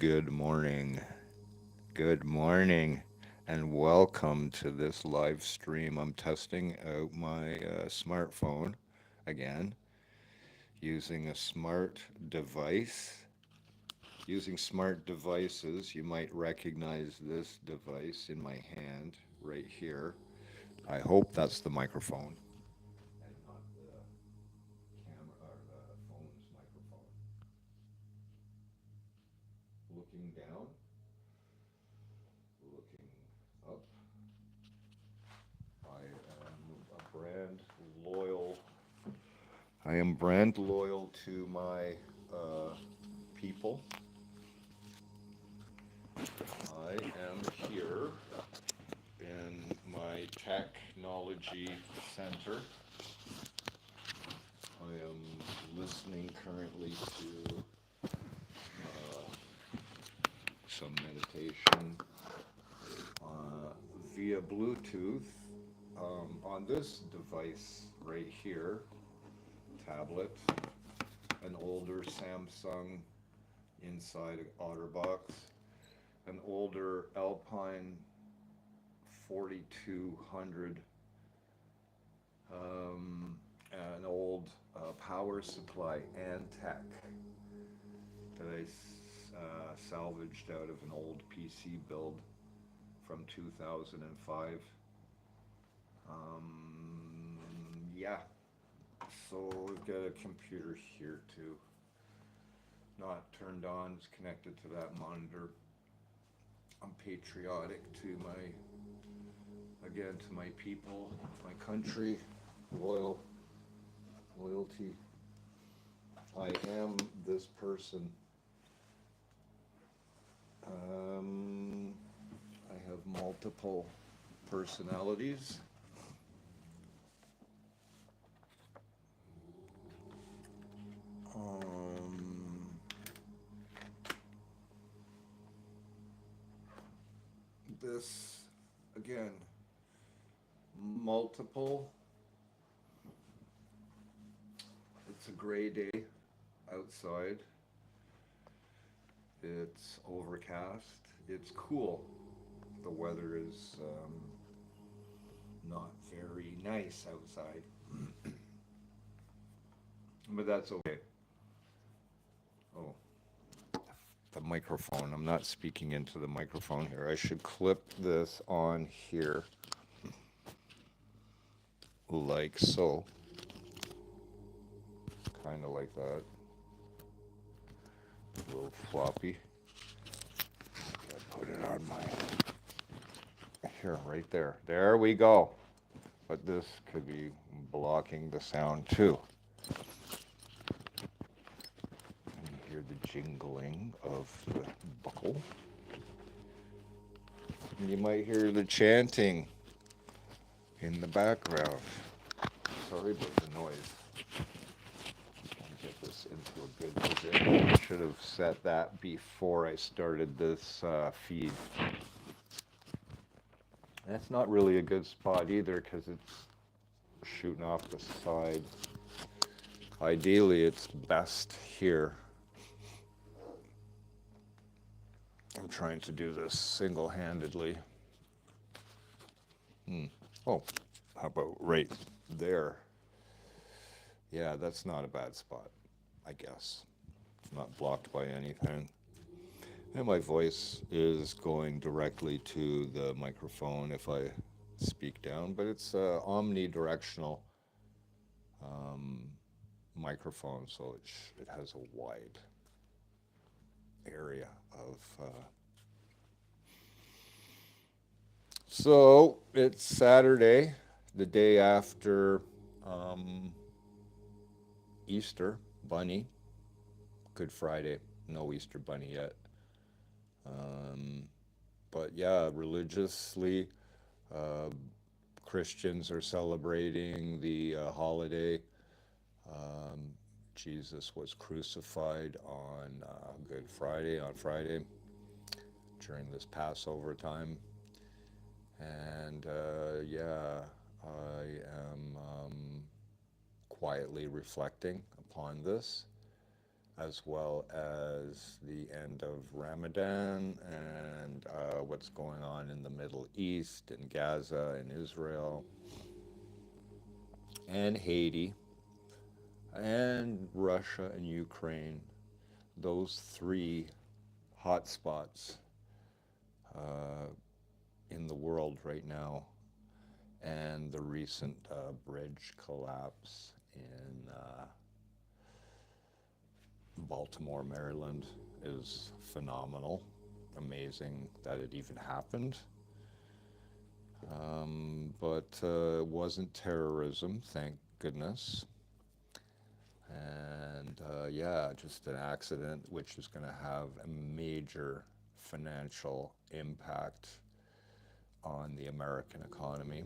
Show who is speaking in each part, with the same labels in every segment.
Speaker 1: Good morning. Good morning. And welcome to this live stream. I'm testing out my smartphone again using a smart device. Using smart devices, you might recognize this device in my hand right here. I hope that's the microphone and not the camera or the phone's microphone. Looking down, looking up. I am a brand loyal. I am brand loyal to my people. I am here in my technology center. I am listening currently to some meditation uh, via Bluetooth on this device right here, tablet, an older Samsung inside an OtterBox, an older Alpine 4200, an old power supply Antec that I salvaged out of an old PC build from 2005. Yeah, so we've got a computer here too. Not turned on, it's connected to that monitor. I'm patriotic to again, to my people, my country, loyalty. I am this person. I have multiple personalities. This, again, multiple. It's a gray day outside. It's overcast. It's cool. The weather is not very nice outside, but that's okay. Oh, the microphone. I'm not speaking into the microphone here. I should clip this on here like so. Kind of like that. A little floppy. I put it on my. Here, right there. There we go. But this could be blocking the sound too. And you hear the jingling of the buckle. And you might hear the chanting in the background. Sorry about the noise. Get this into a good position. I should have set that before I started this feed. That's not really a good spot either because it's shooting off the side. Ideally, it's best here. I'm trying to do this single-handedly. Oh, how about right there? Yeah, that's not a bad spot, I guess. It's not blocked by anything. And my voice is going directly to the microphone if I speak down, but it's omnidirectional microphone, so it has a wide area of. So it's Saturday, the day after Easter Bunny, Good Friday. No Easter Bunny yet. But yeah, religiously, uh, Christians are celebrating the holiday. Um, Jesus was crucified on Good Friday, on Friday, during this Passover time. And yeah, I am quietly reflecting upon this. as well as the end of Ramadan and what's going on in the Middle East, in Gaza, in Israel, and Haiti, and Russia and Ukraine. Those three hotspots uh, in the world right now, and the recent bridge collapse in Baltimore, Maryland, is phenomenal. Amazing that it even happened. But it wasn't terrorism, thank goodness. And yeah, just an accident which is going to have a major financial impact on the American economy.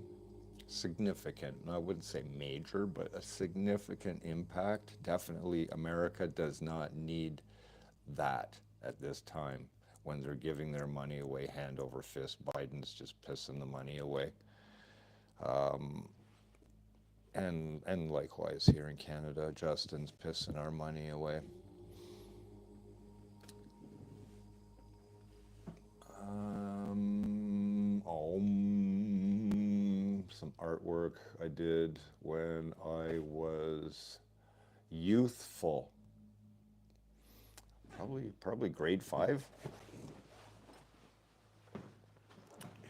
Speaker 1: Significant, I wouldn't say major, but a significant impact. Definitely, America does not need that at this time when they're giving their money away hand over fist. Biden's just pissing the money away. Um, and likewise here in Canada, Justin's pissing our money away. Some artwork I did when I was youthful, probably grade 5.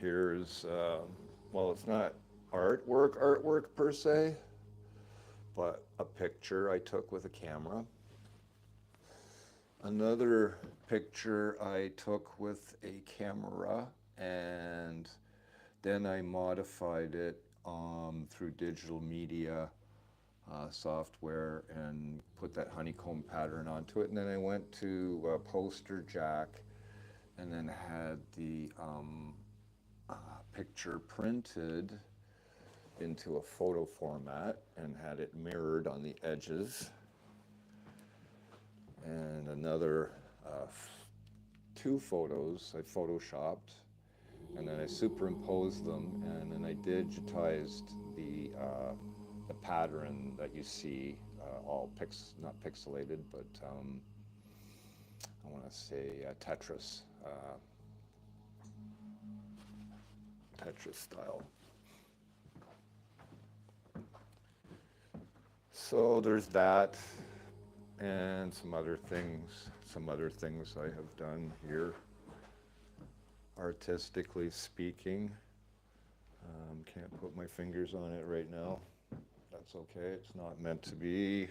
Speaker 1: Here's well, it's not artwork per se, but a picture I took with a camera. Another picture I took with a camera, and then I modified it through digital media software and put that honeycomb pattern onto it. And then I went to Poster Jack and then had the picture printed into a photo format and had it mirrored on the edges. And another 2 photos I photoshopped, and then I superimposed them, and then I digitized the pattern that you see, all not pixelated, but I want to say Tetris style. So there's that, and some other things I have done here, artistically speaking. Can't put my fingers on it right now. That's okay, it's not meant to be.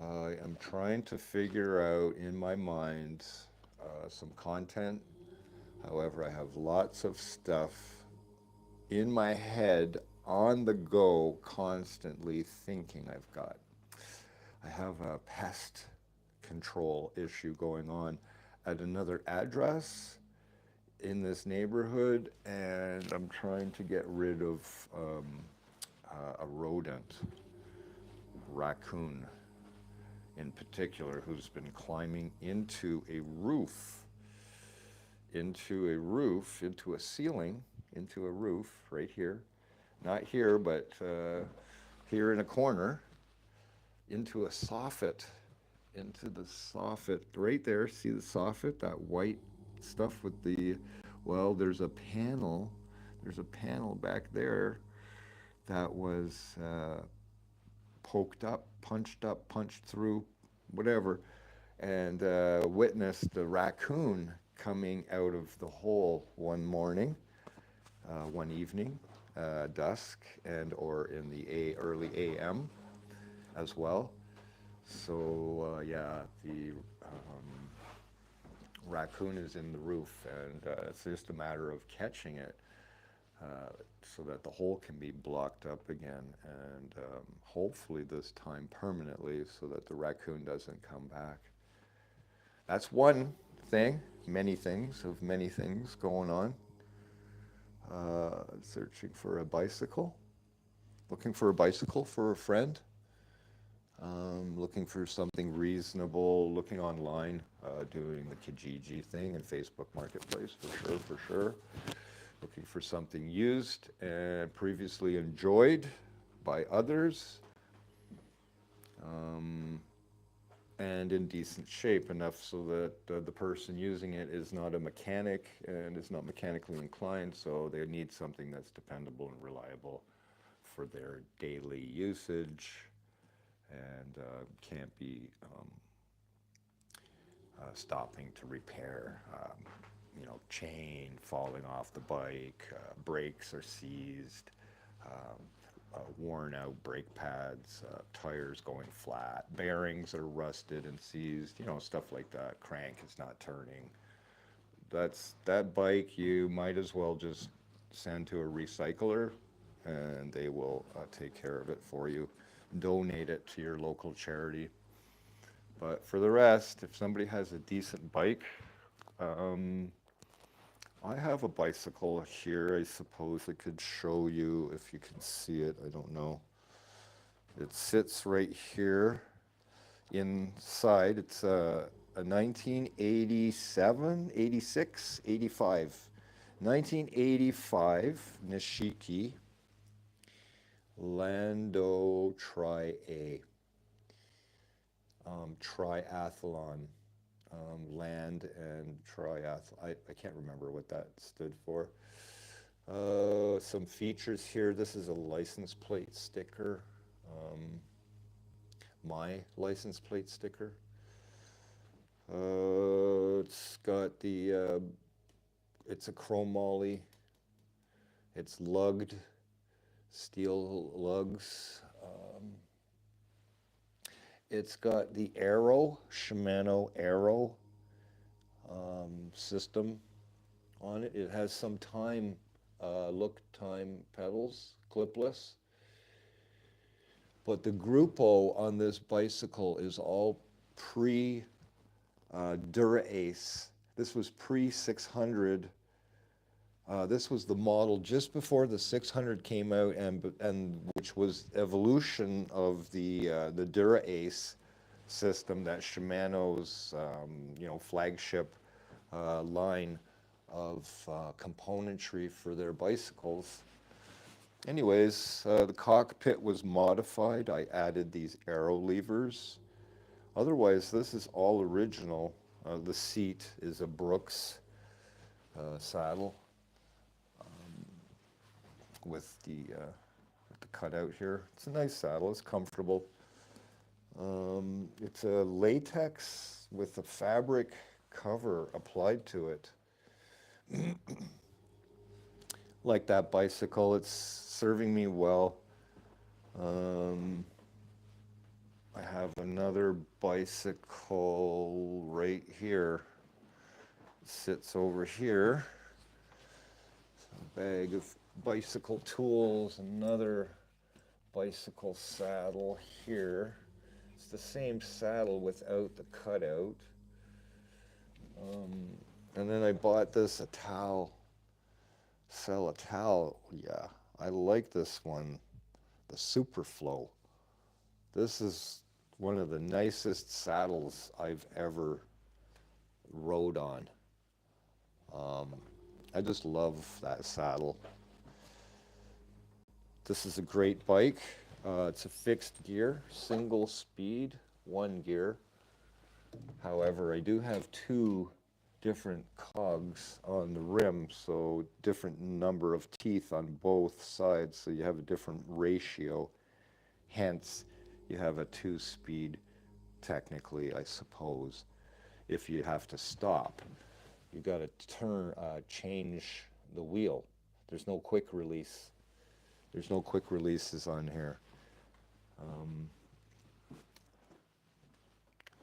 Speaker 1: I am trying to figure out in my mind some content. However, I have lots of stuff in my head on the go, constantly thinking I have a pest control issue going on at another address in this neighborhood, and I'm trying to get rid of a rodent, raccoon in particular, who's been climbing into a ceiling, into a roof right here. Not here, but here in a corner, into a soffit, right there. See the soffit, that white stuff with the, well, there's a panel back there that was poked up, punched through, whatever, and witnessed the raccoon coming out of the hole one one evening, dusk, and or in the early AM as well. So yeah, the raccoon is in the roof, and it's just a matter of catching it so that the hole can be blocked up again, and hopefully this time permanently, so that the raccoon doesn't come back. That's one thing, many things going on. Searching for a bicycle, looking for a bicycle for a friend, looking for something reasonable, looking online, doing the Kijiji thing in Facebook Marketplace, for sure. Looking for something used and previously enjoyed by others. and in decent shape, enough so that the person using it is not a mechanic and is not mechanically inclined, so they need something that's dependable and reliable for their daily usage, and can't be stopping to repair. Chain falling off the bike, brakes are seized, worn out brake pads, tires going flat, bearings are rusted and seized, stuff like that. Crank is not turning. That bike you might as well just send to a recycler, and they will take care of it for you. Donate it to your local charity. But for the rest, if somebody has a decent bike, um, I have a bicycle here. I suppose I could show you if you can see it. I don't know. It sits right here inside. It's a 1987, 86, 85. 1985 Nishiki Lando Tri-A. Triathlon. Land and triathlon. I can't remember what that stood for. Some features here. This is a license plate sticker. My license plate sticker. It's got it's a chromoly. It's lugged, steel lugs. It's got the Arrow, Shimano Arrow system on it. It has some look time pedals, clipless. But the Grupo on this bicycle is all pre Dura-Ace. This was pre 600. This was the model just before the 600 came out, and which was evolution of the Dura-Ace system, that Shimano's flagship line of componentry for their bicycles. Anyways, the cockpit was modified. I added these arrow levers. Otherwise, this is all original. The seat is a Brooks saddle with the cutout here. It's a nice saddle. It's comfortable. It's a latex with a fabric cover applied to it. Like that bicycle, it's serving me well. I have another bicycle right here. It sits over here. A bag of bicycle tools, another bicycle saddle here. It's the same saddle without the cutout. And then I bought this a towel. Sell a towel. Yeah, I like this one, the Superflow. This is one of the nicest saddles I've ever rode on. I just love that saddle. This is a great bike. It's a fixed gear, single speed, one gear. However, I do have two different cogs on the rim, so different number of teeth on both sides, so you have a different ratio. Hence, you have a two-speed, technically, I suppose. If you have to stop, you got to change the wheel. There's no quick release. There's no quick releases on here.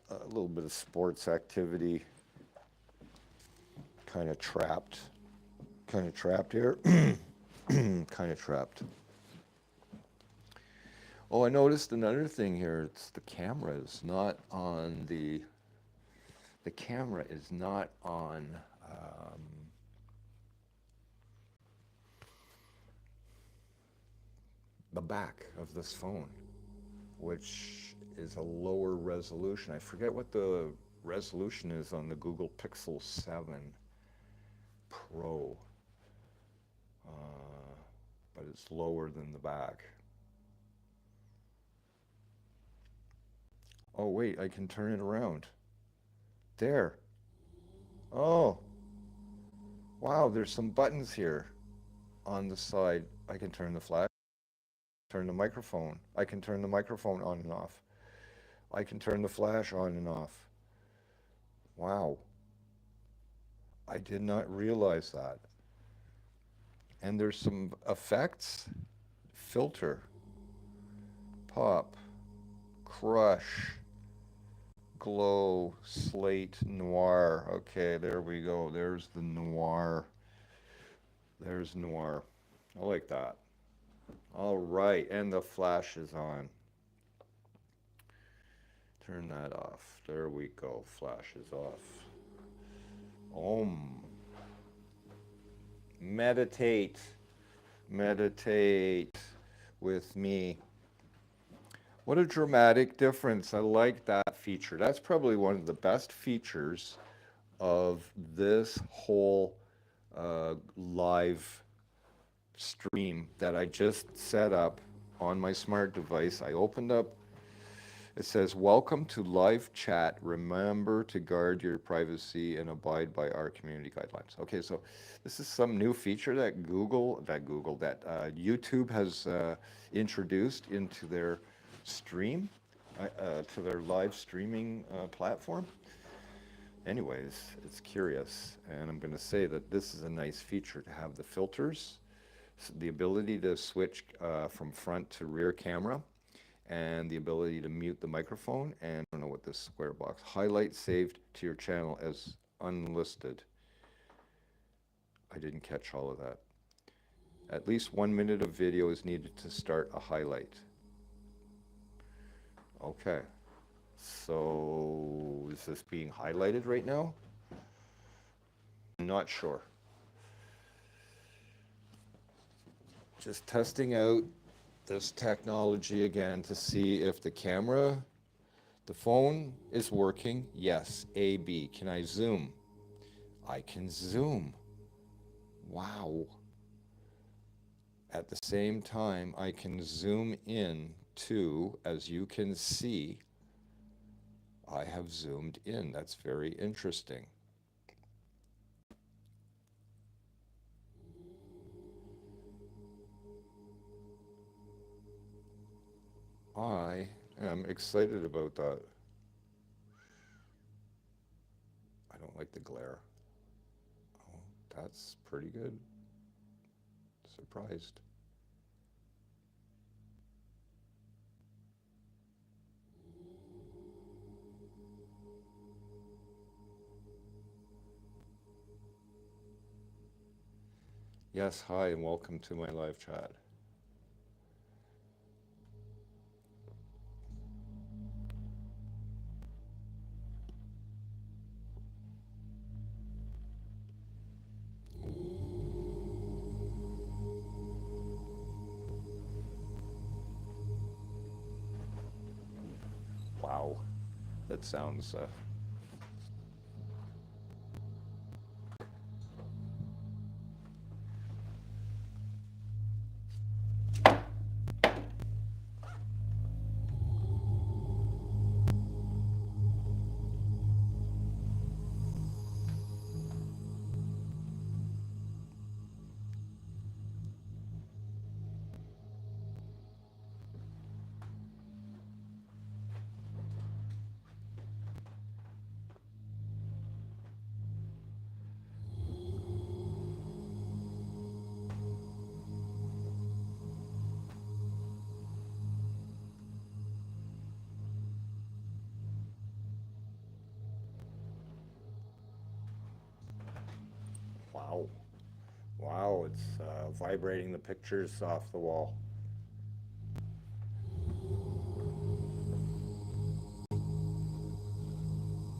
Speaker 1: A little bit of sports activity. Kind of trapped here. Kind of trapped. Oh, I noticed another thing here. It's the camera is not on the camera is not on the back of this phone, which is a lower resolution. I forget what the resolution is on the Google Pixel 7 Pro, but it's lower than the back. Oh, wait, I can turn it around. There. Oh, wow, there's some buttons here on the side. I can turn the flash, turn the microphone. I can turn the microphone on and off. I can turn the flash on and off. Wow, I did not realize that. And there's some effects. Filter, pop, crush, glow, slate, noir. Okay, there we go. There's the noir. There's noir. I like that. All right, and the flash is on. Turn that off. There we go. Flash is off. Om. Meditate. Meditate with me. What a dramatic difference. I like that feature. That's probably one of the best features of this whole live stream that I just set up on my smart device. I opened up, it says, welcome to live chat. Remember to guard your privacy and abide by our community guidelines. Okay, so this is some new feature that YouTube has introduced into their stream, to their live streaming platform. Anyways, it's curious, and I'm going to say that this is a nice feature to have the filters, the ability to switch from front to rear camera, and the ability to mute the microphone, and I don't know what this square box, highlight saved to your channel as unlisted. I didn't catch all of that. At least 1 minute of video is needed to start a highlight. Okay, so is this being highlighted right now? I'm not sure. Just testing out this technology again to see if the camera, the phone is working. Yes, A, B. Can I zoom? I can zoom. Wow. At the same time, I can zoom in to, as you can see, I have zoomed in. That's very interesting. I am excited about that. I don't like the glare. Oh, that's pretty good. Surprised. Yes, hi, and welcome to my live chat. Wow, that sounds wow. Wow, it's vibrating the pictures off the wall.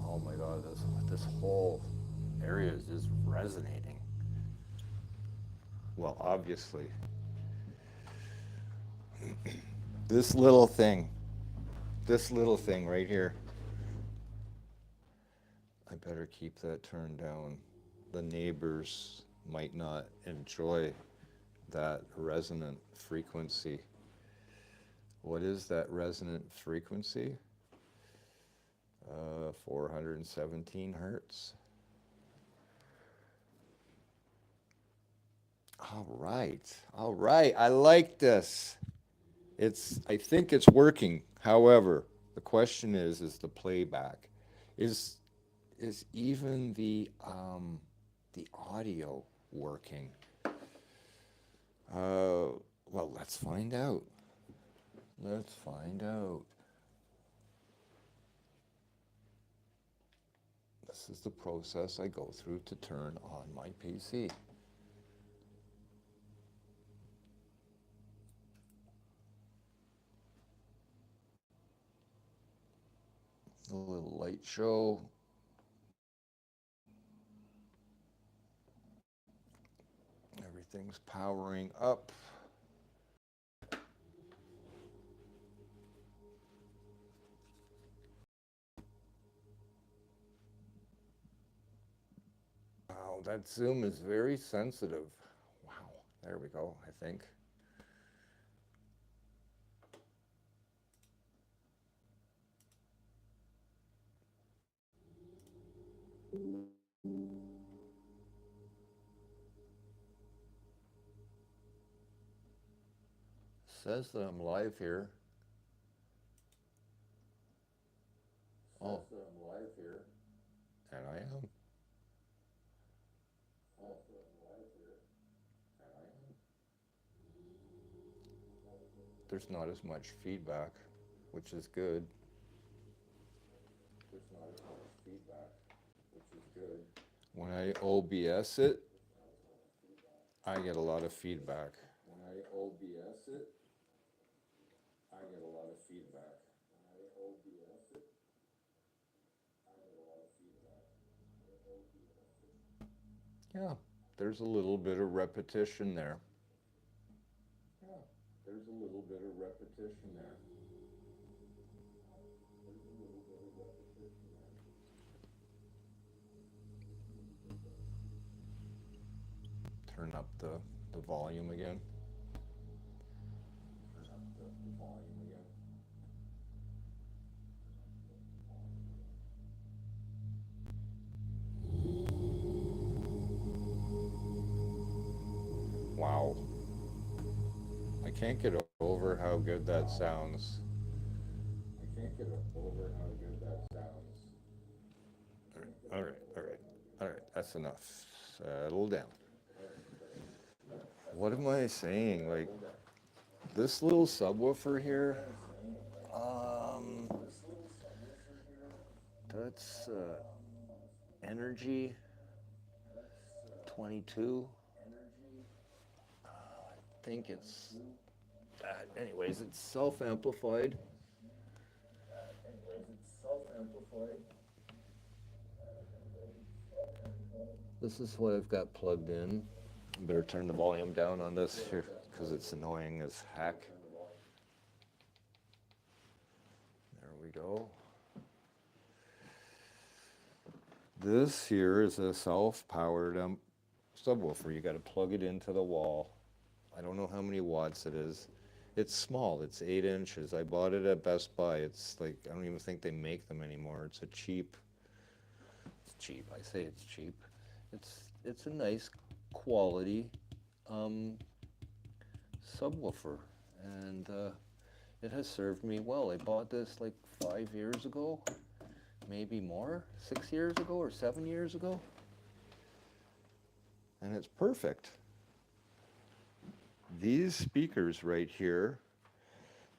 Speaker 1: Oh my God, this whole area is just resonating. Well, obviously, this little thing, right here, I better keep that turned down. The neighbors might not enjoy that resonant frequency. What is that resonant frequency? 417 hertz. All right, I like this. I think it's working. However, the question is the playback, is is even the audio working? Well, let's find out. Let's find out. This is the process I go through to turn on my PC. A little light show. Everything's powering up. Wow, that zoom is very sensitive. Wow, there we go, I think. Says that I'm live here. Oh, and I am. There's not as much feedback, which is good. When I OBS it, I get a lot of feedback. Yeah, there's a little bit of repetition there. Turn up the volume again. Wow. I can't get over how good that sounds. All right, all right, all right. That's enough. Settle down. What am I saying? Like this little subwoofer here, um, that's Energy 22. I think it's that. Anyways, it's self-amplified. This is what I've got plugged in. Better turn the volume down on this here because it's annoying as heck. There we go. This here is a self-powered subwoofer. You got to plug it into the wall. I don't know how many watts it is. It's small. It's 8 inches. I bought it at Best Buy. It's like I don't even think they make them anymore. It's a cheap. It's cheap. I say it's cheap. It's a nice quality um, subwoofer, and it has served me well. I bought this like 5 years ago, maybe more, 6 years ago or 7 years ago, and it's perfect. These speakers right here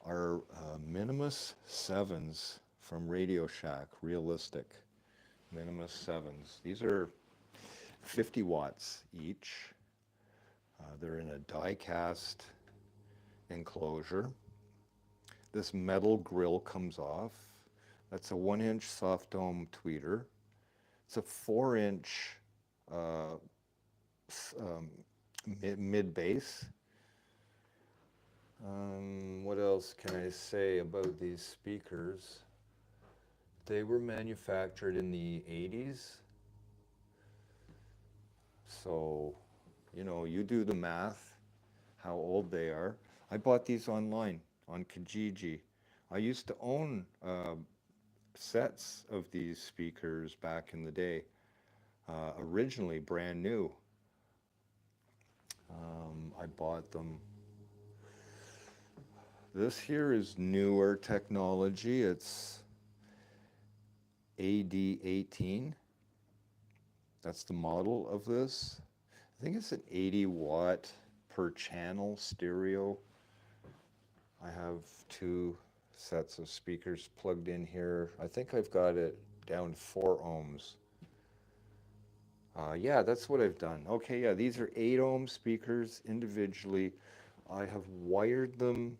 Speaker 1: are Minimus 7s from Radio Shack, realistic Minimus 7s. These are 50 watts each. They're in a die cast enclosure. This metal grill comes off. That's a 1 inch soft dome tweeter. It's a 4 inch uh, um, mid bass. What else can I say about these speakers? They were manufactured in the 80s. So, you do the math, how old they are. I bought these online on Kijiji. I used to own sets of these speakers back in the day, originally brand new. I bought them. This here is newer technology. It's AD18. That's the model of this. I think it's an 80 watt per channel stereo. I have two sets of speakers plugged in here. I think I've got it down 4 ohms. Yeah, that's what I've done. Okay, yeah, these are 8 ohm speakers individually. I have wired them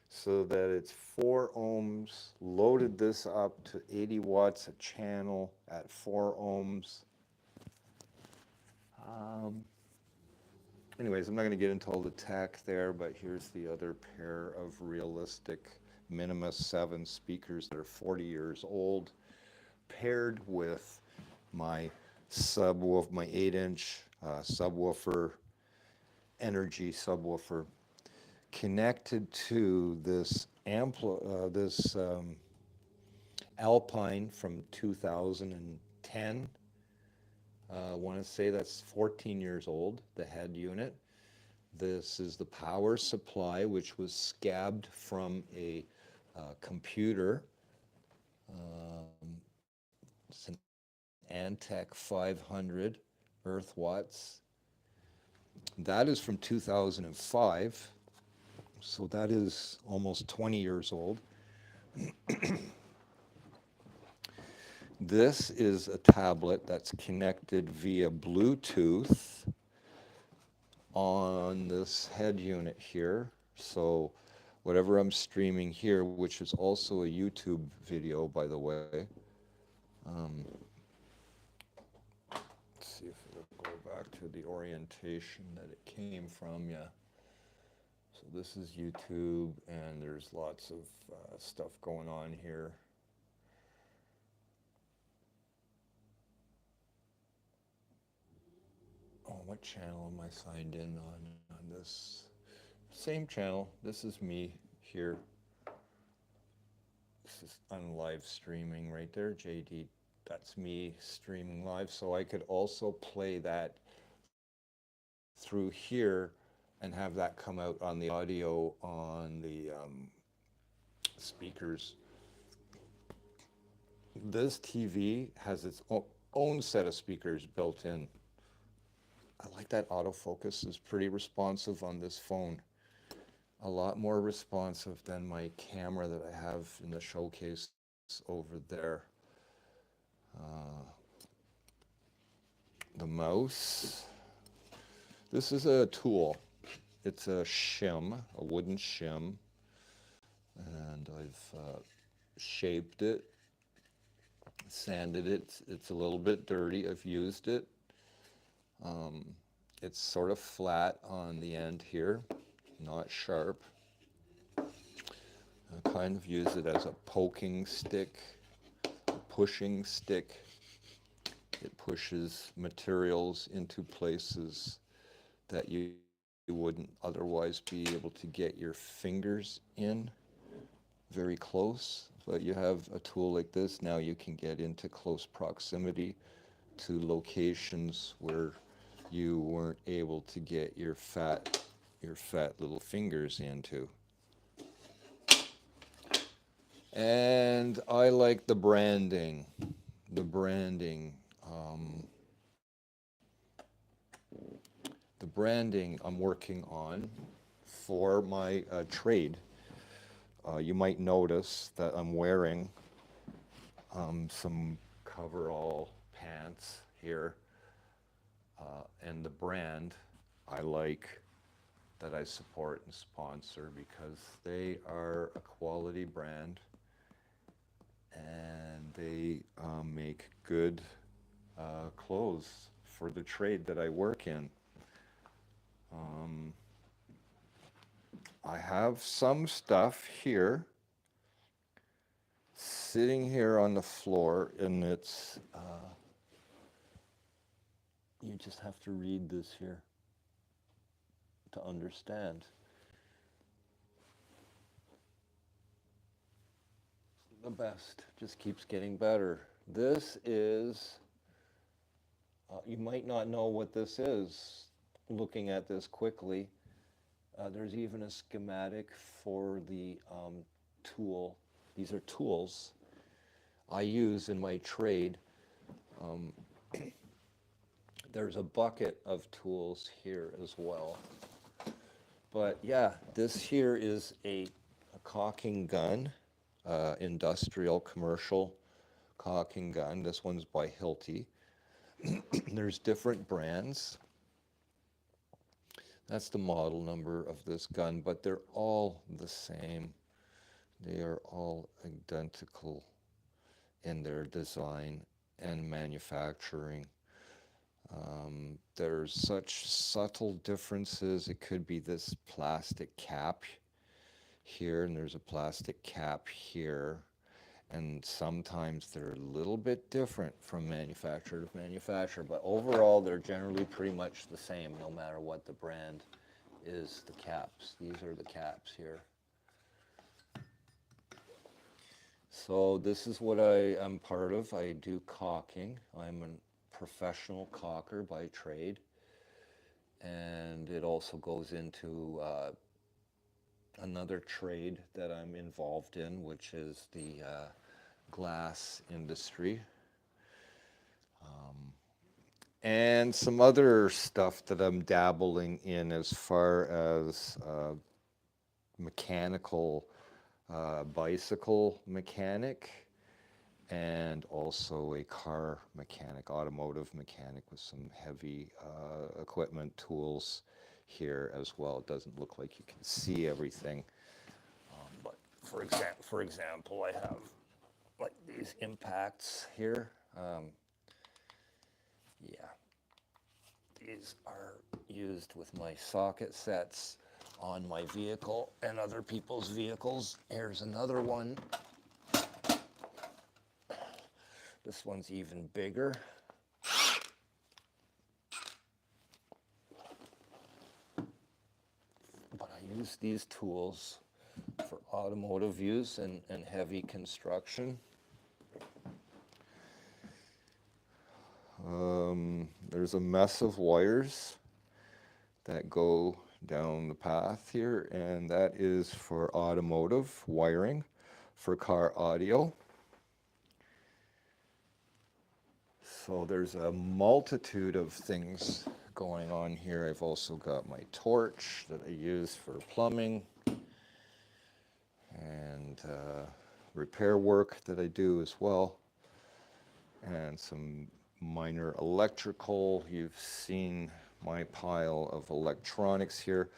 Speaker 1: so that it's 4 ohms, loaded this up to 80 watts a channel at 4 ohms. Um, Anyways, I'm not going to get into all the tech there, but here's the other pair of realistic Minimus 7 speakers that are 40 years old, paired with my subwoofer, my 8-inch subwoofer, energy subwoofer, connected to this Alpine from 2010. I want to say that's 14 years old, the head unit. This is the power supply, which was scabbed from a computer. It's an Antec 500 earth watts. That is from 2005, so that is almost 20 years old. This is a tablet that's connected via Bluetooth on this head unit here. So whatever I'm streaming here, which is also a YouTube video, by the way. Let's see if it'll go back to the orientation that it came from. Yeah. So this is YouTube, and there's lots of stuff going on here. Oh, what channel am I signed in on this? Same channel. This is me here. This is on live streaming right there, JD. That's me streaming live. So I could also play that through here and have that come out on the audio on the speakers. This TV has its own set of speakers built in. I like that autofocus is pretty responsive on this phone. A lot more responsive than my camera that I have in the showcase over there. The mouse. This is a tool. It's a shim, a wooden shim, and I've shaped it, sanded it. It's a little bit dirty. I've used it. It's sort of flat on the end here, not sharp. I kind of use it as a poking stick, a pushing stick. It pushes materials into places that you wouldn't otherwise be able to get your fingers in very close. But you have a tool like this, now you can get into close proximity to locations where you weren't able to get your fat little fingers into. And I like the branding. The branding. The branding I'm working on for my trade. You might notice that I'm wearing some coverall pants here. And the brand I like, that I support and sponsor, because they are a quality brand and they make good clothes for the trade that I work in. I have some stuff here sitting here on the floor, and it's you just have to read this here to understand.
Speaker 2: the best. Just keeps getting better. This is, you might not know what this is looking at this quickly. There's even a schematic for the tool. These are tools I use in my trade. Um, there's a bucket of tools here as well. But yeah, this here is a caulking gun, industrial, commercial caulking gun. This one's by Hilti. There's different brands. That's the model number of this gun, but they're all the same. They are all identical in their design and manufacturing. There's such subtle differences. It could be this plastic cap here, and there's a plastic cap here. And sometimes they're a little bit different from manufacturer to manufacturer, but overall they're generally pretty much the same no matter what the brand is. The caps, these are the caps here. So this is what I am part of. I do caulking. I'm a professional caulker by trade, and it also goes into another trade that I'm involved in, which is the glass industry. And some other stuff that I'm dabbling in as far as mechanical bicycle mechanic and also a car mechanic, automotive mechanic with some heavy equipment tools here as well. It doesn't look like you can see everything, but for example, I have like these impacts here. Yeah, these are used with my socket sets on my vehicle and other people's vehicles. Here's another one. This one's even bigger. But I use these tools for automotive use and heavy construction. There's a mess of wires that go down the path here, and that is for automotive wiring for car audio. So there's a multitude of things going on here. I've also got my torch that I use for plumbing and repair work that I do as well, and some minor electrical. You've seen my pile of electronics here.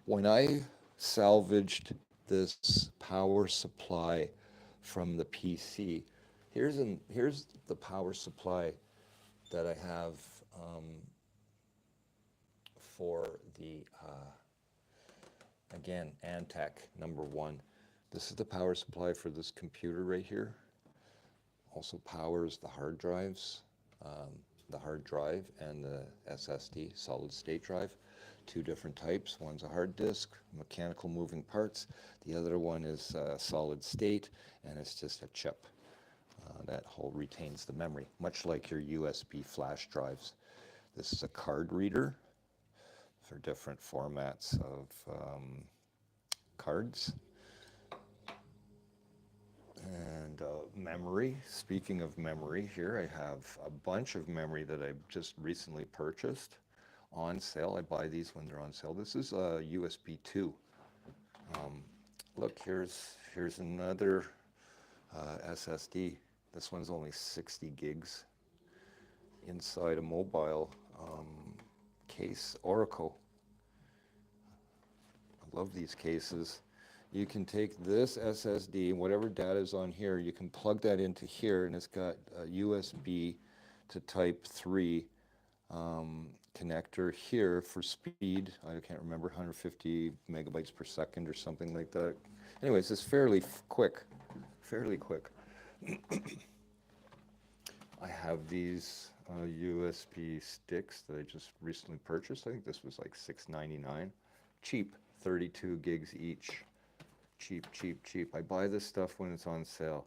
Speaker 2: When I salvaged this power supply from the PC, here's the power supply that I have for the, again, Antec #1. This is the power supply for this computer right here. Also powers the hard drives, the hard drive and the SSD, solid state drive. Two different types. One's a hard disk, mechanical moving parts. The other one is solid state, and it's just a chip. That whole retains the memory, much like your USB flash drives. This is a card reader for different formats of cards. And memory, speaking of memory, here I have a bunch of memory that I just recently purchased on sale. I buy these when they're on sale. This is a USB 2. Look, here's another SSD. This one's only 60 gigs inside a mobile case, Oracle. I love these cases. You can take this SSD, whatever data is on here, you can plug that into here, and it's got a USB to Type 3 connector here for speed. I can't remember, 150 megabytes per second or something like that. Anyways, it's fairly quick, fairly quick. I have these USB sticks that I just recently purchased. I think this was like $6.99. Cheap, 32 gigs each. Cheap, cheap, cheap. I buy this stuff when it's on sale.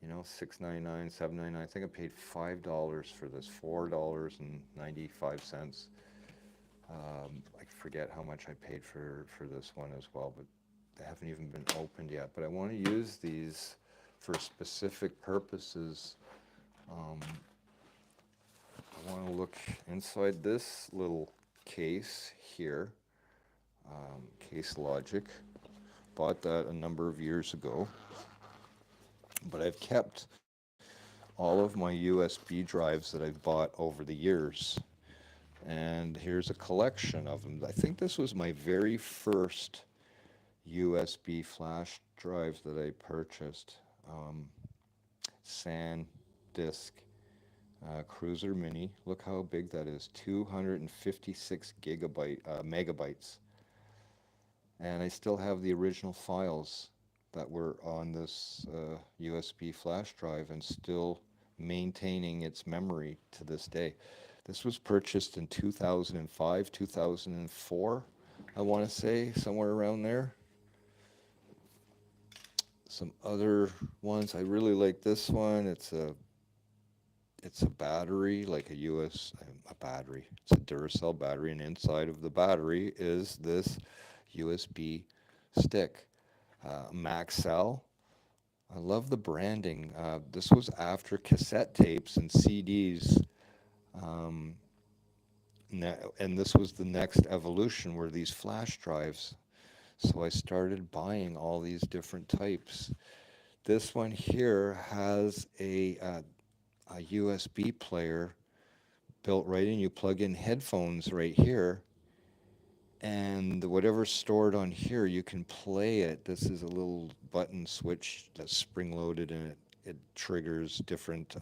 Speaker 1: $6.99, $7.99. I think I paid $5 for this, $4.95. I forget how much I paid for this one as well, but they haven't even been opened yet. But I want to use these for specific purposes. Um, I want to look inside this little case here, Case Logic. Bought that a number of years ago, but I've kept all of my USB drives that I've bought over the years. And here's a collection of them. I think this was my very first USB flash drive that I purchased. Um, SanDisk Cruiser Mini. Look how big that is, 256 megabytes. And I still have the original files that were on this USB flash drive and still maintaining its memory to this day. This was purchased in 2005, 2004, I want to say, somewhere around there. Some other ones, I really like this one. It's a battery, like a battery. It's a Duracell battery, and inside of the battery is this USB stick. Maxell. I love the branding. This was after cassette tapes and CDs, um, and this was the next evolution were these flash drives. So I started buying all these different types. This one here has a USB player built right in. You plug in headphones right here, and whatever's stored on here, you can play it. This is a little button switch that's spring loaded, and it triggers different.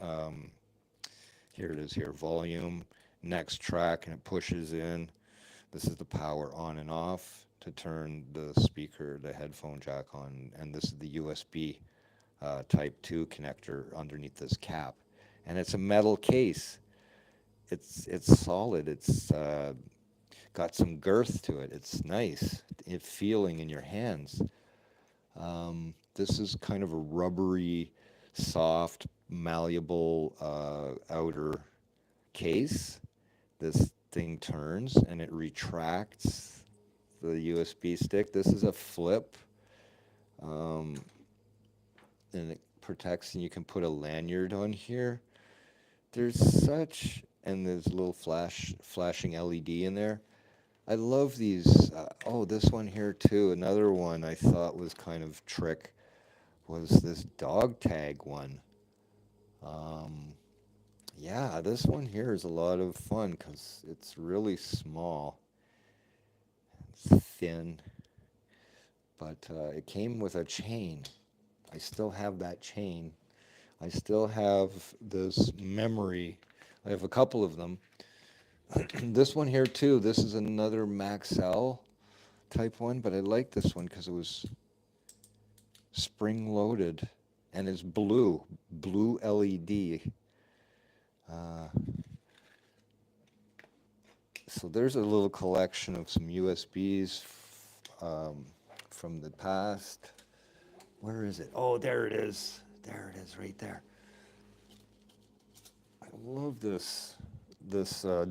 Speaker 1: Here it is here, volume, next track, and it pushes in. This is the power on and off to turn the speaker, the headphone jack on, and this is the USB Type 2 connector underneath this cap. And it's a metal case. It's solid. It's got some girth to it. It's nice. It feeling in your hands. This is kind of a rubbery, soft, malleable outer case. This thing turns and it retracts the USB stick. This is a flip, um, and it protects, and you can put a lanyard on here. There's such, and there's a little flashing LED in there. I love these. Oh, this one here too. Another one I thought was kind of trick was this dog tag one. Um, yeah, this one here is a lot of fun because it's really small. It's thin, but it came with a chain. I still have that chain. I still have this memory. I have a couple of them. This one here too. This is another Maxell type one, but I like this one because it was spring loaded and it's blue LED. Uh, so there's a little collection of some USBs um, from the past. Where is it? Oh, there it is. There it is, right there. I love this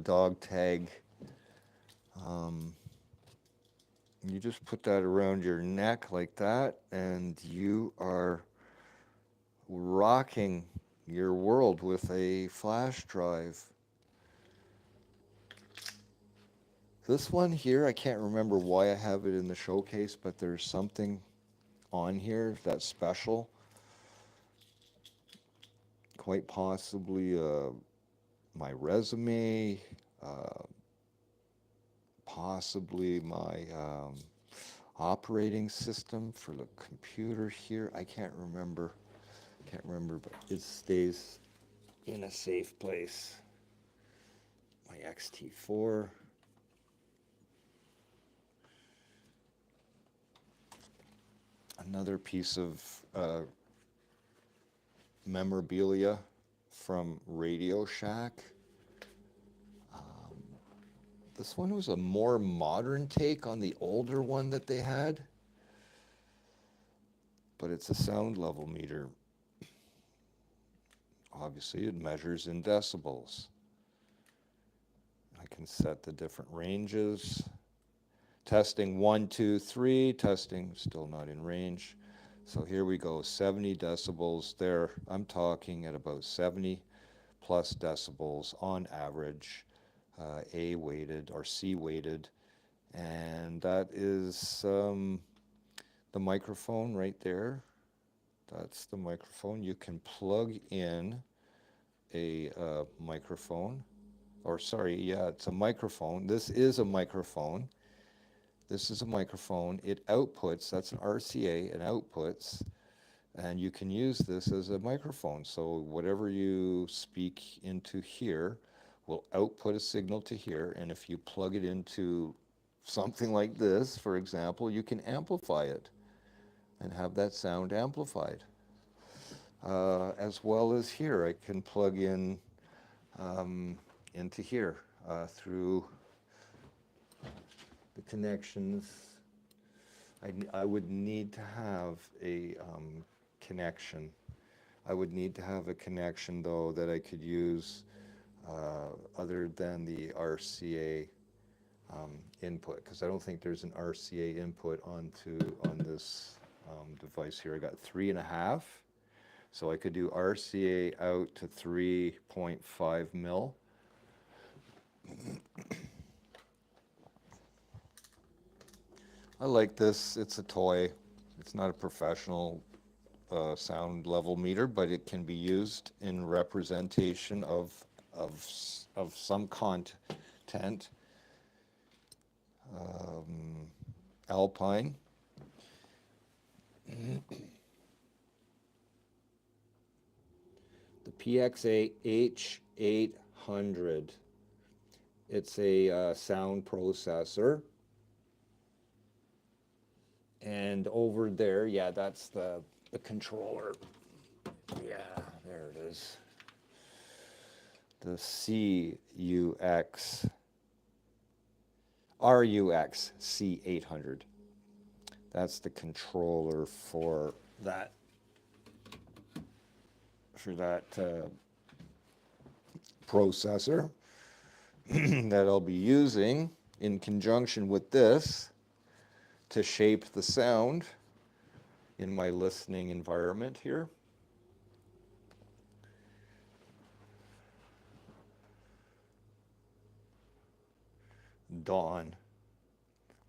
Speaker 1: dog tag. Um, you just put that around your neck like that, and you are rocking your world with a flash drive. This one here, I can't remember why I have it in the showcase, but there's something on here that's special. Quite possibly my resume, uh, possibly my operating system for the computer here. I can't remember. Can't remember, but it stays in a safe place. My XT4. Another piece of memorabilia from Radio Shack. Um, this one was a more modern take on the older one that they had, but it's a sound level meter. obviously it measures in decibels. I can set the different ranges. Testing 1, 2, 3, testing, still not in range. So here we go, 70 decibels there. I'm talking at about 70 plus decibels on average, A weighted or C weighted. And that is the microphone right there. That's the microphone. You can plug in a microphone, or sorry, yeah, it's a microphone. This is a microphone. This is a microphone. It outputs, that's an RCA, it outputs, and you can use this as a microphone. So whatever you speak into here will output a signal to here, and if you plug it into something like this, for example, you can amplify it and have that sound amplified. As well as here, I can plug in into here through the connections. I would need to have a connection. I would need to have a connection though that I could use other than the RCA input, because I don't think there's an RCA input on this device here. I got 3.5, so I could do RCA out to 3.5 mil. I like this. It's a toy. It's not a professional sound level meter, but it can be used in representation of some content. Alpine. The PXA H800. It's a sound processor. And over there, yeah, that's the controller. Yeah, there it is. The RUX C800. That's the controller for that processor that I'll be using in conjunction with this to shape the sound in my listening environment here. Dawn.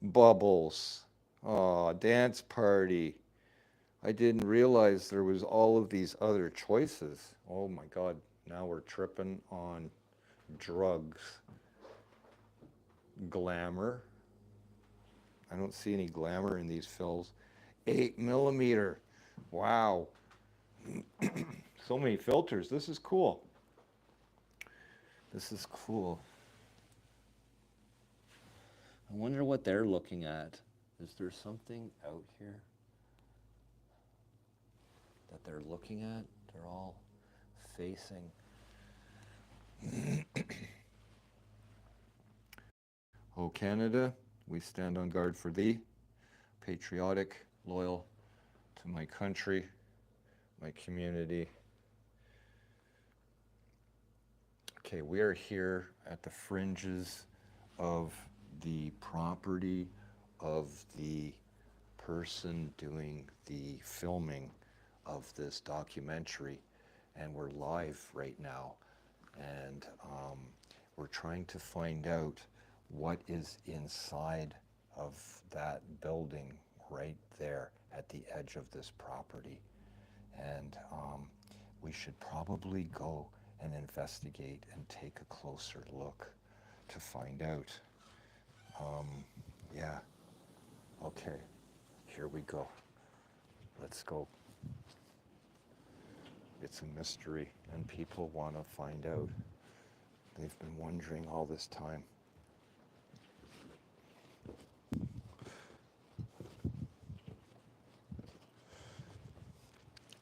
Speaker 1: Bubbles. Oh, dance party. I didn't realize there was all of these other choices. Oh my God, now we're tripping on drugs. Glamour. I don't see any glamour in these fills. 8mm. Wow. So many filters. This is cool. This is cool. I wonder what they're looking at. Is there something out here that they're looking at? They're all facing. Oh, Canada, we stand on guard for thee. Patriotic, loyal to my country, my community. Okay, we are here at the fringes of the property of the person doing the filming of this documentary, and we're live right now, and we're trying to find out what is inside of that building right there at the edge of this property. And we should probably go and investigate and take a closer look to find out. Yeah, okay, here we go. Let's go. It's a mystery, and people want to find out. They've been wondering all this time.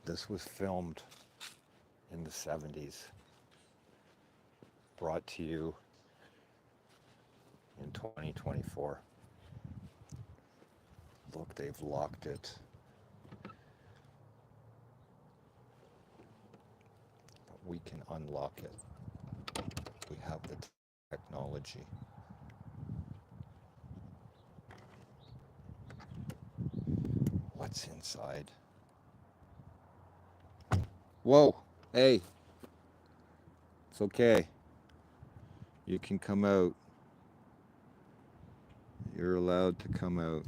Speaker 1: This was filmed in the 70s, brought to you in 2024. Look, they've locked it. But we
Speaker 2: we can unlock it. We have the technology. What's inside? Whoa! Hey, it's okay. You can come out. You're allowed to come out.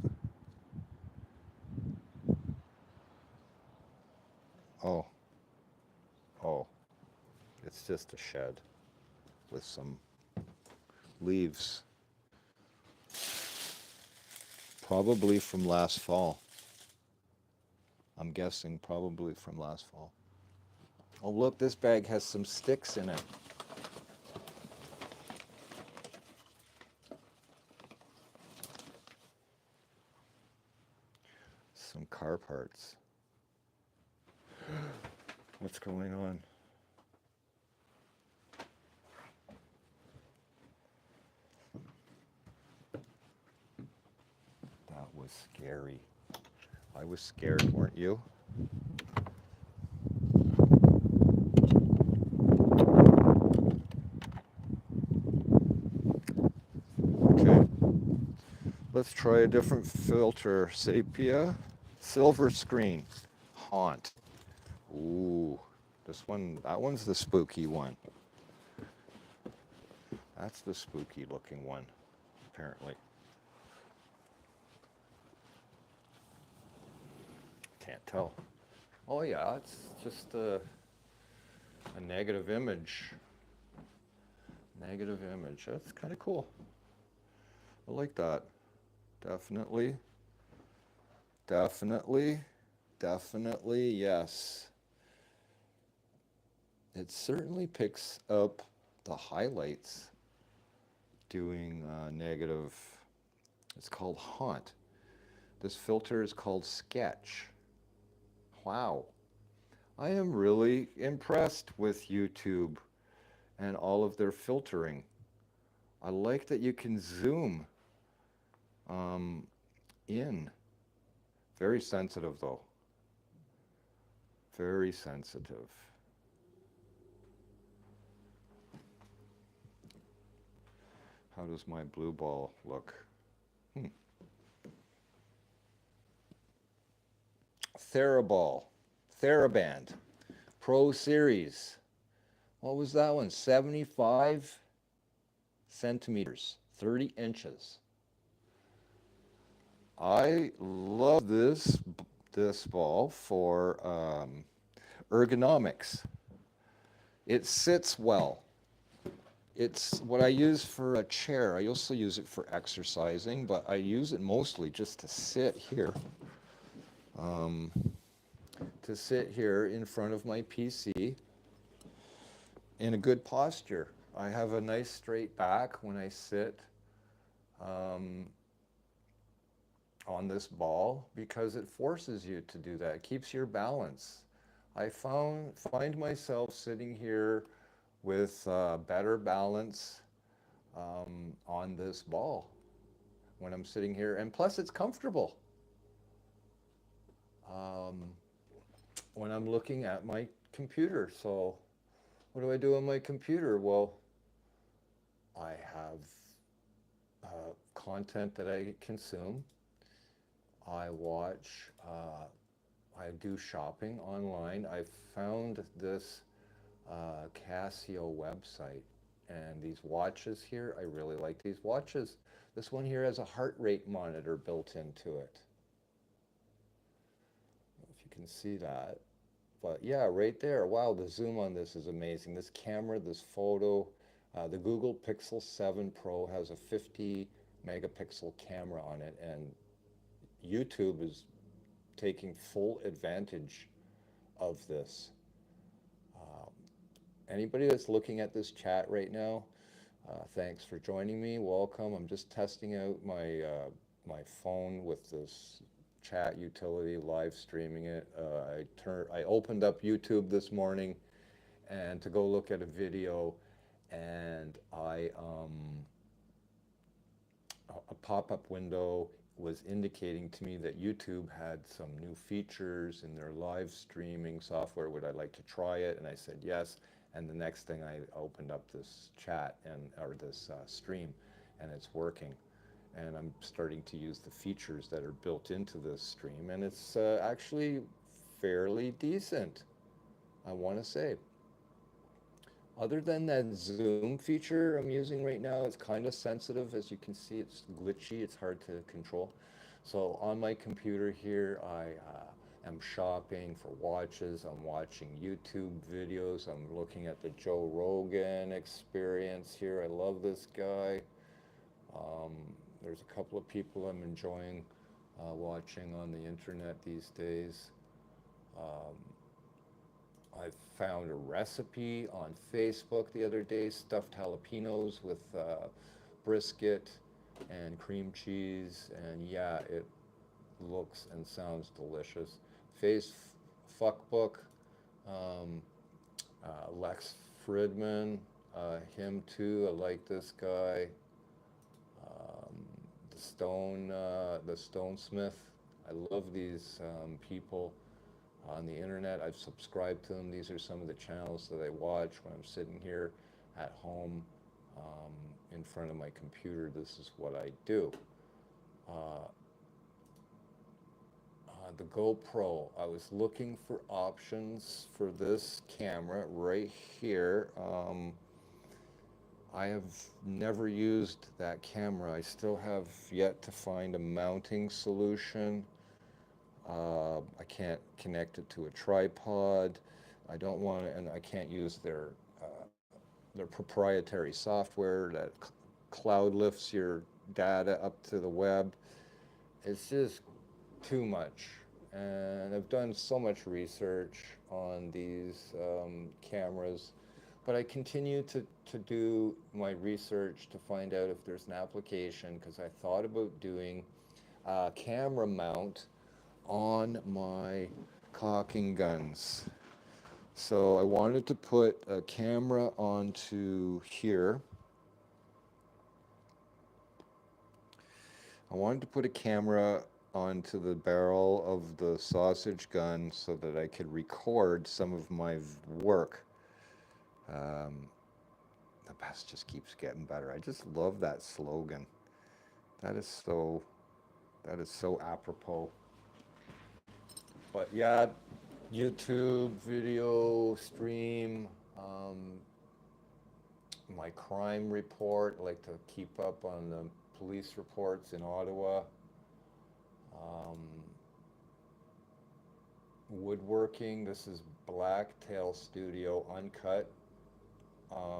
Speaker 2: Oh, oh, it's just a shed with some leaves. Probably from last fall. I'm guessing probably from last fall. Oh, look, this bag has some sticks in it. Some car parts. What's going on? That was scary. I was scared, weren't you? Okay, let's try a different filter. Sepia, silver screen, haunt. Ooh, this one, that one's the spooky one. That's the spooky looking one, apparently. Can't tell. Oh yeah, it's just a negative image. Negative image. That's kind of cool. I like that. Definitely. Definitely. Definitely, yes. It certainly picks up the highlights doing negative. It's called haunt. This filter is called sketch. Wow. I am really impressed with YouTube and all of their filtering. I like that you can zoom um, in. Very sensitive though. Very sensitive. How does my blue ball look? Hmm. Theraball. Theraband. Pro Series. What was that one? 75 centimeters. 30 inches. I love this ball for ergonomics. It sits well. It's what I use for a chair. I also use it for exercising, but I use it mostly just to sit here. Um, to sit here in front of my PC in a good posture. I have a nice straight back when I sit um, on this ball because it forces you to do that. It keeps your balance. I find myself sitting here with better balance on this ball when I'm sitting here, and plus it's comfortable. Um, when I'm looking at my computer. So, what do I do on my computer? Well, I have content that I consume. I watch, I do shopping online. I found this Casio website, and these watches here, I really like these watches. This one here has a heart rate monitor built into it. If you can see that. But yeah, right there. Wow, the zoom on this is amazing. This camera, this photo, the Google Pixel 7 Pro has a 50 megapixel camera on it, and YouTube is taking full advantage of this. Um, Anybody that's looking at this chat right now, thanks for joining me. Welcome. I'm just testing out my phone with this chat utility, live streaming it. I opened up YouTube this morning and to go look at a video, and a pop-up window was indicating to me that YouTube had some new features in their live streaming software. Would I like to try it? And I said yes. And the next thing, I opened up this chat and or this stream, and it's working. And I'm starting to use the features that are built into this stream, and it's actually fairly decent, I want to say. Other than that Zoom feature I'm using right now, it's kind of sensitive. As you can see, it's glitchy, it's hard to control. So on my computer here, I am shopping for watches, I'm watching YouTube videos, I'm looking at the Joe Rogan experience here. I love this guy. Um, there's a couple of people I'm enjoying watching on the internet these days. Um, I found a recipe on Facebook the other day, stuffed jalapenos with brisket and cream cheese, and yeah, it looks and sounds delicious. Face Fuckbook, um, Lex Fridman, him too. I like this guy. Um, the Stonesmith. I love these people on the internet. I've subscribed to them. These are some of the channels that I watch when I'm sitting here at home um, in front of my computer. This is what I do. Uh, the GoPro. I was looking for options for this camera right here. I have never used that camera. I still have yet to find a mounting solution. I can't connect it to a tripod. I don't want to, and I can't use their proprietary software that cloud lifts your data up to the web. It's just too much. And I've done so much research on these cameras, but I continue to do my research to find out if there's an application because I thought about doing a camera mount on my caulking guns. So I wanted to put a camera onto here. I wanted to put a camera onto the barrel of the sausage gun so that I could record some of my work. Um, the best just keeps getting better. I just love that slogan. That is so that is so apropos. But yeah, YouTube video stream, um, my crime report. I like to keep up on the police reports in Ottawa. Um, woodworking. This is Blacktail Studio Uncut.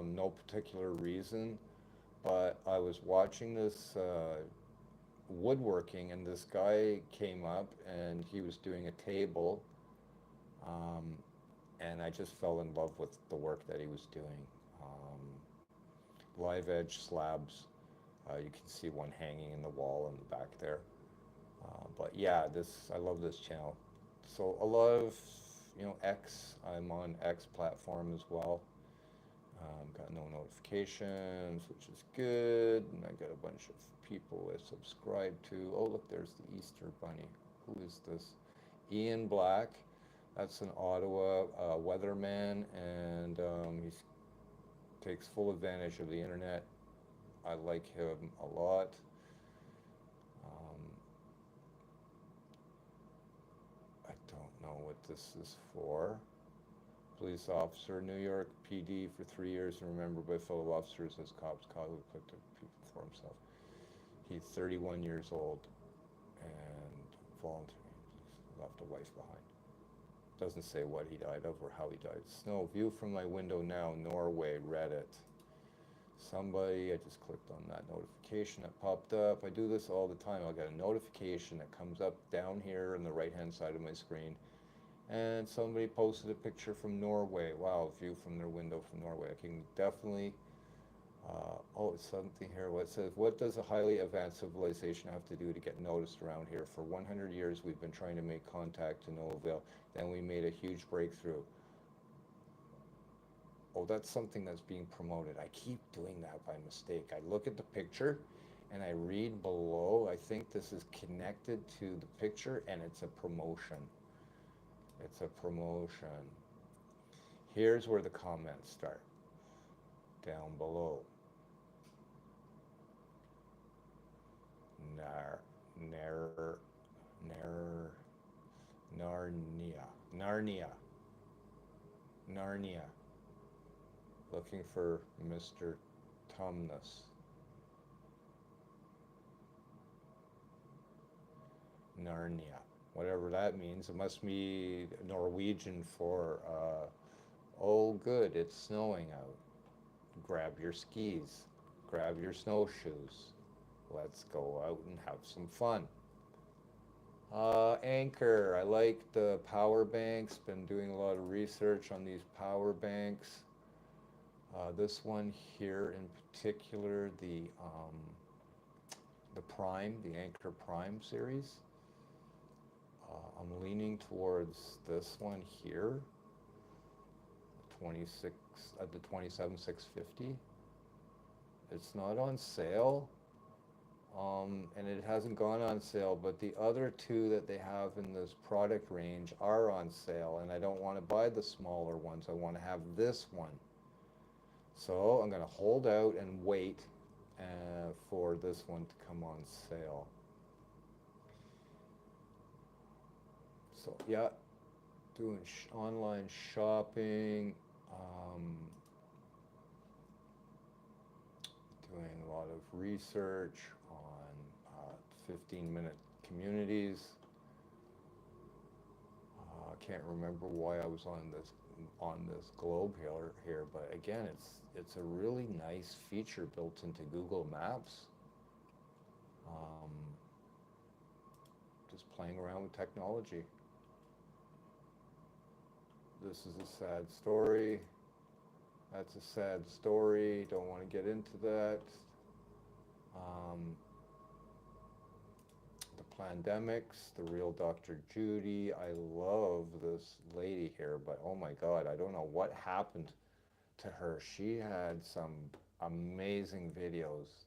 Speaker 2: No particular reason, but I was watching this woodworking, and this guy came up and he was doing a table, um, and I just fell in love with the work that he was doing. Live edge slabs. You can see one hanging in the wall in the back there. But yeah, this I love this channel. So a lot of X. I'm on X platform as well. Got no notifications, which is good. And I got a bunch of people I subscribe to. Oh, look, there's the Easter Bunny. Who is this? Ian Black. That's an Ottawa weatherman, and he takes full advantage of the internet. I like him a lot. Um, I don't know what this is for. Police officer, New York PD for 3 years and remembered by fellow officers as cops caught who picked up people for himself. He's 31 years old and voluntary. Left a wife behind. Doesn't say what he died of or how he died. Snow, view from my window now, Norway, Reddit. Somebody, I just clicked on that notification that popped up. I do this all the time. I'll get a notification that comes up down here on the right hand side of my screen. And somebody posted a picture from Norway. Wow, view from their window from Norway. I can definitely, oh, it's something here. What says, what does a highly advanced civilization have to do to get noticed around here? For 100 years, we've been trying to make contact to no avail. Then we made a huge breakthrough. Oh, that's something that's being promoted. I keep doing that by mistake. I look at the picture and I read below. I think this is connected to the picture and it's a promotion. It's a promotion. Here's where the comments start. Down below. Nar, nar, nar, Narnia, Narnia, Narnia. Looking for Mr. Tumnus. Narnia. Whatever that means. It must be Norwegian for, oh, good, it's snowing out. Grab your skis, grab your snowshoes. Let's go out and have some fun. Anchor. I like the power banks. Been doing a lot of research on these power banks. This one here in particular, the Prime, the Anchor Prime series. I'm leaning towards this one here, 26, the 27,650. It's not on sale, and it hasn't gone on sale, but the other two that they have in this product range are on sale, and I don't want to buy the smaller ones. I want to have this one. So I'm going to hold out and wait for this one to come on sale. So yeah, doing online shopping, um, doing a lot of research on 15-minute communities. I can't remember why I was on this globe here, but again, it's a really nice feature built into Google Maps. Um, just playing around with technology. This is a sad story. That's a sad story. Don't want to get into that. Um, the pandemics, the real Dr. Judy. I love this lady here, but oh my God, I don't know what happened to her. She had some amazing videos,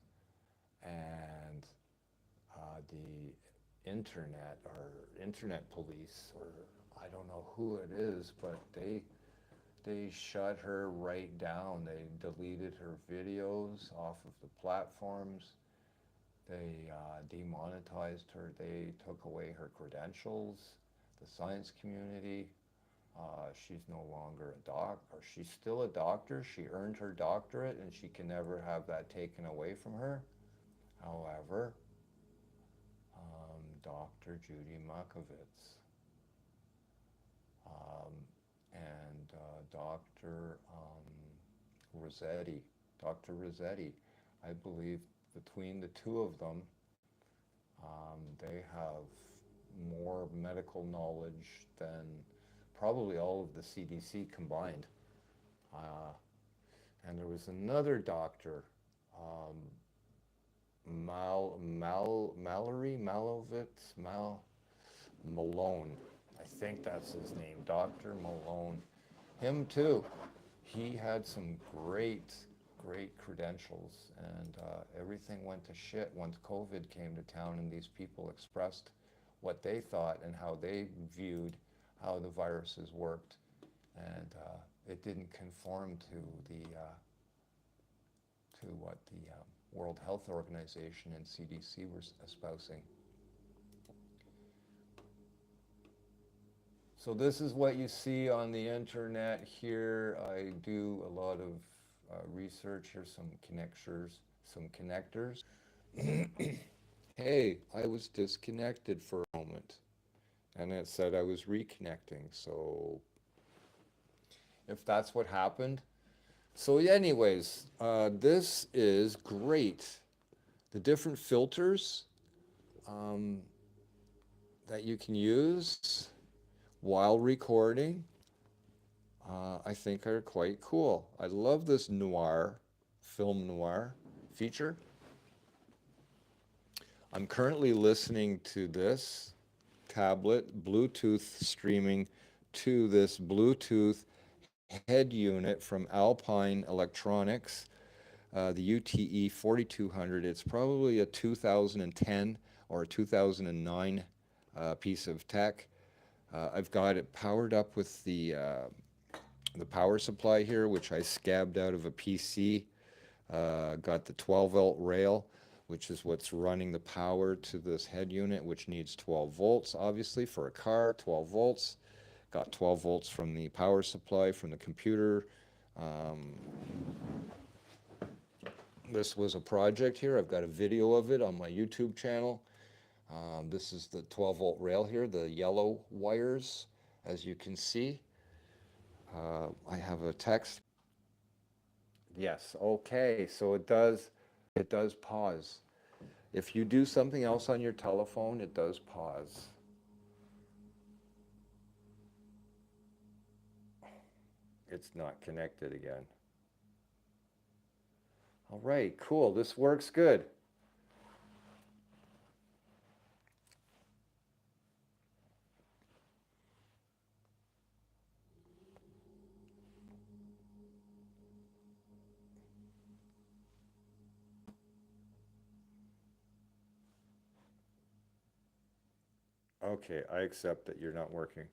Speaker 2: and the internet or internet police, or I don't know who it is, but they shut her right down. They deleted her videos off of the platforms. They demonetized her. They took away her credentials. The science community. She's no longer a doc, or she's still a doctor. She earned her doctorate, and she can never have that taken away from her. However, Dr. Judy Makovitz, um, and Dr. Rossetti. Dr. Rossetti, I believe between the two of them, they have more medical knowledge than probably all of the CDC combined. Uh, and there was another doctor, um, Mallory, Malovitz, Malone. I think that's his name, Dr. Malone. Him too. He had some great credentials, and everything went to shit once COVID came to town and these people expressed what they thought and how they viewed how the viruses worked, and it didn't conform to what the World Health Organization and CDC were espousing. So this is what you see on the internet here. I do a lot of research. Here's some connectors. Some connectors. Hey, I was disconnected for a moment, and it said I was reconnecting. So if that's what happened. So anyways, this is great. The different filters um, that you can use while recording, I think are quite cool. I love this noir, film noir feature. I'm currently listening to this tablet Bluetooth streaming to this Bluetooth head unit from Alpine Electronics, the UTE 4200. It's probably a 2010 or a 2009 piece of tech. I've got it powered up with the
Speaker 1: the power supply here, which I scabbed out of a PC. Got the 12-volt rail, which is what's running the power to this head unit, which needs 12 volts, obviously, for a car, 12 volts. Got 12 volts from the power supply from the computer. Um, this was a project here. I've got a video of it on my YouTube channel. This is the 12-volt rail here, the yellow wires, as you can see. I have a text. Yes, okay, so it does pause. If you do something else on your telephone, it does pause. It's not connected again. All right, cool. This works good. Okay, I accept that you're not working.